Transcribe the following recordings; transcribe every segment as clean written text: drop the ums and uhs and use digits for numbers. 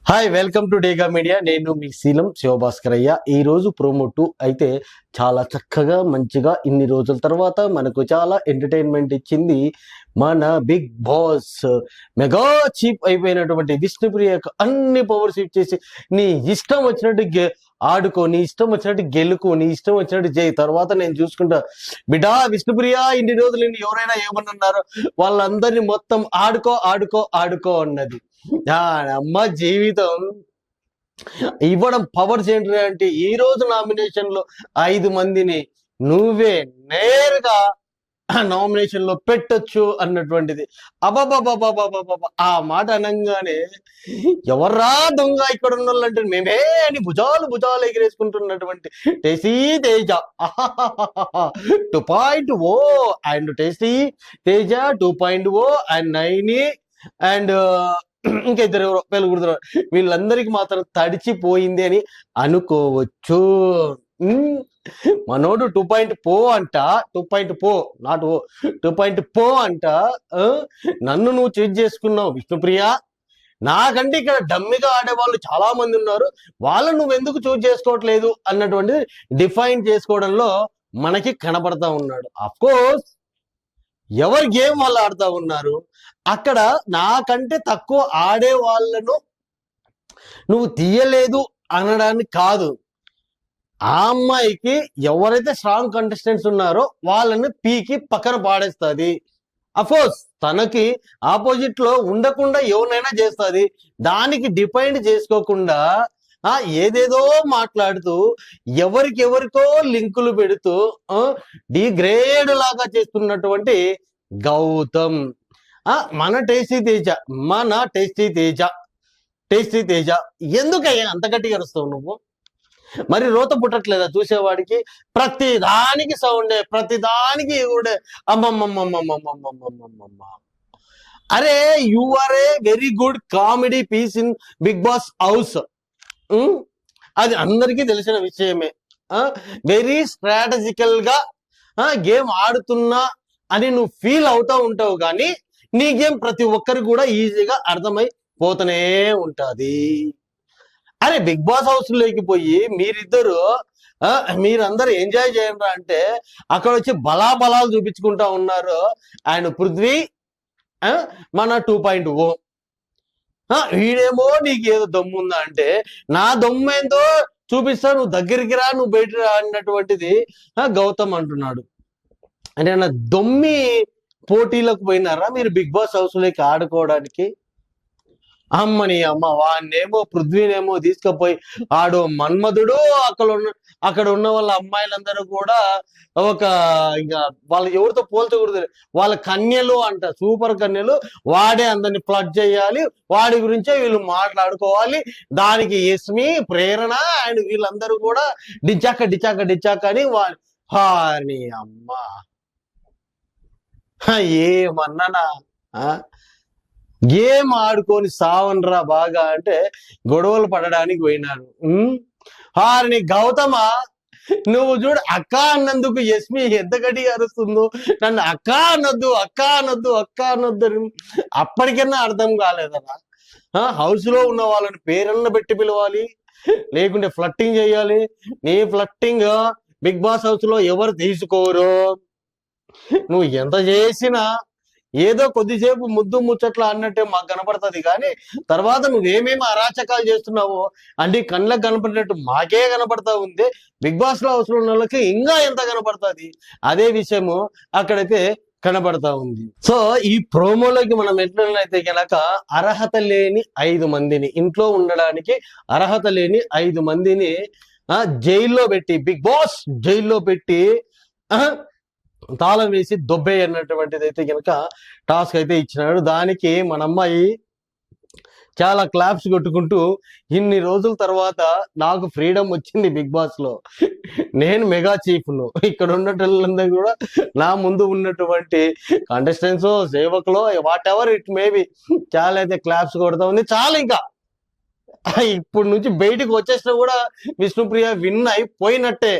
Hi welcome to డేగా media. నేను మీ శివ భాస్కరయ్య. ఈ రోజు ప్రోమో 2 అయితే చాలా చక్కగా మంచిగా ఇన్ని రోజుల తర్వాత మనకు చాలా ఎంటర్టైన్మెంట్ ఇచ్చింది మన బిగ్ బాస్. మెగా చీప్ అయిపోయినటువంటి విష్ణుప్రియకు అన్ని పవర్స్ ఇచ్చేసి నీ ఇష్టం వచ్చినట్టు ఆడుకో, నీ ఇష్టం వచ్చినట్టు గెలుకో, నీ ఇష్టం వచ్చినట్టు చేయి, తర్వాత నేను చూసుకుంటా. బిడ్డా విష్ణుప్రియ ఇన్ని రోజులు ఎవరైనా ఏమన్నారో వాళ్ళందరినీ మొత్తం ఆడుకో ఆడుకో ఆడుకో అన్నది. అమ్మ జీవితం ఇవ్వడం పవర్స్ ఏంటి అంటే, ఈ రోజు నామినేషన్ లో 5 మందిని నువ్వే నేరుగా నామినేషన్ లో పెట్టొచ్చు అన్నటువంటిది. అబాబాబాబాబాబాబా ఆ మాట అనగానే ఎవర్రా దొంగ ఇక్కడ ఉన్న వాళ్ళంటే మేమే అని భుజాలు ఎగిరేసుకుంటున్నటువంటి tasty Teja 2.0 and tasty Teja 2.0 and Naini and ఇంకా ఇద్దరు పెరుగుతున్నారు. వీళ్ళందరికీ మాత్రం తడిచిపోయింది అని అనుకోవచ్చు. మనోడు 2.0 అంట, 2.0 నాట్ 2.0 అంట. నన్ను నువ్వు చూజ్ చేసుకున్నావు విష్ణుప్రియ. నాకంటే ఇక్కడ డమ్మిగా ఆడేవాళ్ళు చాలా మంది ఉన్నారు, వాళ్ళని నువ్వు ఎందుకు చూజ్ చేసుకోవట్లేదు అన్నటువంటిది డిఫైన్ చేసుకోవడంలో మనకి కనబడతా ఉన్నాడు. అఫ్ కోర్స్ ఎవరి గేమ్ వాళ్ళు ఆడుతూ ఉన్నారు. అక్కడ నాకంటే తక్కువ ఆడే వాళ్ళను నువ్వు తీయలేదు అనడానికి కాదు, ఆ అమ్మాయికి ఎవరైతే స్ట్రాంగ్ కంటెస్టెంట్స్ ఉన్నారో వాళ్ళని పీకి పక్కన పాడేస్తుంది. అఫ్కోర్స్ తనకి ఆపోజిట్ లో ఉండకుండా ఎవరినైనా చేస్తుంది. దానికి డిపెండ్ చేసుకోకుండా ఏదేదో మాట్లాడుతూ ఎవరికెవరికో లింకులు పెడుతూ డిగ్రేడ్ లాగా చేస్తున్నటువంటి గౌతమ్ మన టేస్టీ తేజ ఎందుకయ్యా అంత గట్టిగా అరుస్తావు నువ్వు? మరి రోత పుట్టట్లేదా చూసేవాడికి? ప్రతి దానికి సౌండే, ప్రతి దానికి కూడా అమ్మమ్మమ్మమ్మమ్మమ్మమ్మమ్మమ్మ. అరే you are a very good comedy piece in Bigg Boss house. అది అందరికీ తెలిసిన విషయమే. వెరీ స్ట్రాటజికల్ గా గేమ్ ఆడుతున్నా అని నువ్వు ఫీల్ అవుతా ఉంటావు, కానీ నీ గేమ్ ప్రతి ఒక్కరికి కూడా ఈజీగా అర్థమైపోతూనే ఉంటది. అరే బిగ్ బాస్ హౌస్ లోకి పోయి మీరందరూ ఎంజాయ్ చేయండి అంటే అక్కడ వచ్చి బలాబలాలు చూపించుకుంటా ఉన్నారు. ఆయన పృథ్వీ మన 2.0. వీడేమో నీకు ఏదో దమ్ము ఉందా అంటే, నా దమ్ము ఏందో చూపిస్తా, నువ్వు దగ్గరికి రా, నువ్వు బయట రా అన్నటువంటిది గౌతమ్ అంటున్నాడు. అంటే నా దొమ్మి పోటీలకు పోయినారా మీరు బిగ్ బాస్ హౌస్ లోకి ఆడుకోవడానికి? అమ్మని అమ్మ వాడినేమో పృథ్వీనేమో తీసుకుపోయి ఆడు మన్మధుడు. అక్కడ ఉన్న వాళ్ళ అమ్మాయిలందరూ కూడా ఒక ఇంకా వాళ్ళు ఎవరితో పోల్చకూడదు, వాళ్ళ కన్యలు అంట, సూపర్ కన్యలు. వాడే అందరిని ప్లగ్ చేయాలి, వాడి గురించే వీళ్ళు మాట్లాడుకోవాలి. దానికి యస్మి ప్రేరణ అండ్ వీళ్ళందరూ కూడా డిచాక అని వాని అమ్మ ఏమన్నానా? గేమ్ ఆడుకొని సావనరా బాగా అంటే గొడవలు పడడానికి పోయినారు. హారిని గౌతమ నువ్వు చూడు, అక్క అన్నందుకు యస్మి ఎంత గట్టిగా అరుస్తుందో. నన్ను అక్క అనొద్దు అని అప్పటికన్నా అర్థం కాలేదరా? హౌస్ లో ఉన్న వాళ్ళని పేరన్న పెట్టి పిలవాలి, లేకుంటే ఫ్లట్టింగ్ చేయాలి. నీ ఫ్లట్టింగ్ బిగ్ బాస్ హౌస్ లో ఎవరు తీసుకోరు. నువ్వు ఎంత చేసినా ఏదో కొద్దిసేపు ముద్దు ముచ్చట్లు అన్నట్టే మాకు కనపడుతుంది, కానీ తర్వాత నువ్వేమేమి అరాచకాలు చేస్తున్నావో అంటే కళ్ళకు కనపడినట్టు మాకే కనపడతా ఉంది. బిగ్ బాస్ లో హౌస్ లో ఉన్న వాళ్ళకి ఇంకా ఎంత కనపడుతుంది, అదే విషయము అక్కడైతే కనబడతా ఉంది. సో ఈ ప్రోమోలోకి మనం ఎట్లయితే కనుక అర్హత లేని 5 మందిని, ఇంట్లో ఉండడానికి అర్హత లేని 5 మందిని జైల్లో పెట్టి, బిగ్ బాస్ జైల్లో పెట్టి తాళం వేసి దొబ్బే అన్నటువంటిది అయితే కనుక టాస్క్ అయితే ఇచ్చినాడు. దానికి మన అమ్మాయి చాలా క్లాప్స్ కొట్టుకుంటూ, ఇన్ని రోజుల తర్వాత నాకు ఫ్రీడమ్ వచ్చింది బిగ్ బాస్ లో, నేను మెగా చీఫ్ను, ఇక్కడ ఉన్నటందరూ కూడా నా ముందు ఉన్నటువంటి కంటెస్టెంట్స్ సేవకులు వాట్ ఎవర్ ఇట్ మేబీ చాలా అయితే క్లాప్స్ కొడతా ఉంది. చాలా ఇంకా ఇప్పుడు నుంచి బయటికి వచ్చేసినా కూడా విష్ణుప్రియ విన్ అయిపోయినట్టే.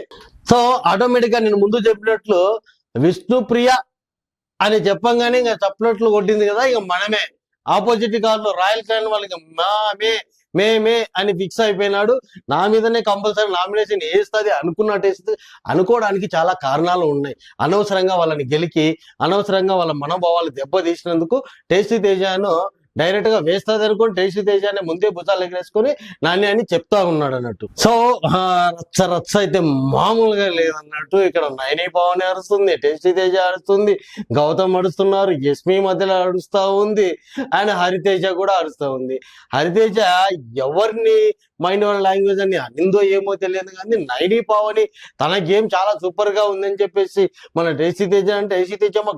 సో ఆటోమేటిక్ గా నేను ముందు చెప్పినట్లు విష్ణుప్రియ అని చెప్పంగానే ఇంకా చప్పట్లు కొట్టింది కదా, ఇక మనమే ఆపోజిట్ కార్లో రాయల్ క్లాన్ వాళ్ళకి మామే మేమే అని ఫిక్స్ అయిపోయినాడు. నా మీదనే కంపల్సరీ నామినేషన్ వేస్తుంది అనుకోవడానికి చాలా కారణాలు ఉన్నాయి. అనవసరంగా వాళ్ళని గెలికి అనవసరంగా వాళ్ళ మనోభావాలు దెబ్బతీసినందుకు టేస్టీ తేజను డైరెక్ట్ గా వేస్తుంది అనుకోని టేస్టీ తేజాన్ని ముందే భుజాలు ఎగరేసుకొని నాణ్యాన్ని చెప్తా ఉన్నాడు అన్నట్టు. సో రచ్చ అయితే మామూలుగా లేదన్నట్టు. ఇక్కడ నైని పవన్ అరుస్తుంది, టేస్టీ తేజ అరుస్తుంది, గౌతమ్ అరుస్తున్నారు, యస్మి మధ్యలో అరుస్తా ఉంది, అండ్ హరితేజ కూడా అరుస్తా ఉంది. హరితేజ ఎవరిని మైనారిటీ లాంగ్వేజ్ అని అనిందో ఏమో తెలియదు కానీ నైని పవని తన గేమ్ చాలా సూపర్ గా ఉందని చెప్పేసి మన టేస్టీ తేజ అంటే టేస్టీ తేజ అని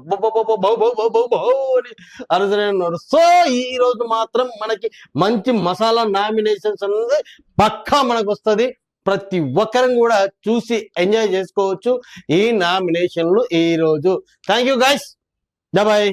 అరుస్తున్నాడు. సో ఈ రోజు మాత్రం మనకి మంచి మసాలా నామినేషన్స్ అనేది పక్కా మనకు వస్తుంది. ప్రతి ఒక్కరం కూడా చూసి ఎంజాయ్ చేసుకోవచ్చు ఈ నామినేషన్లు ఈ రోజు. Thank you guys, bye.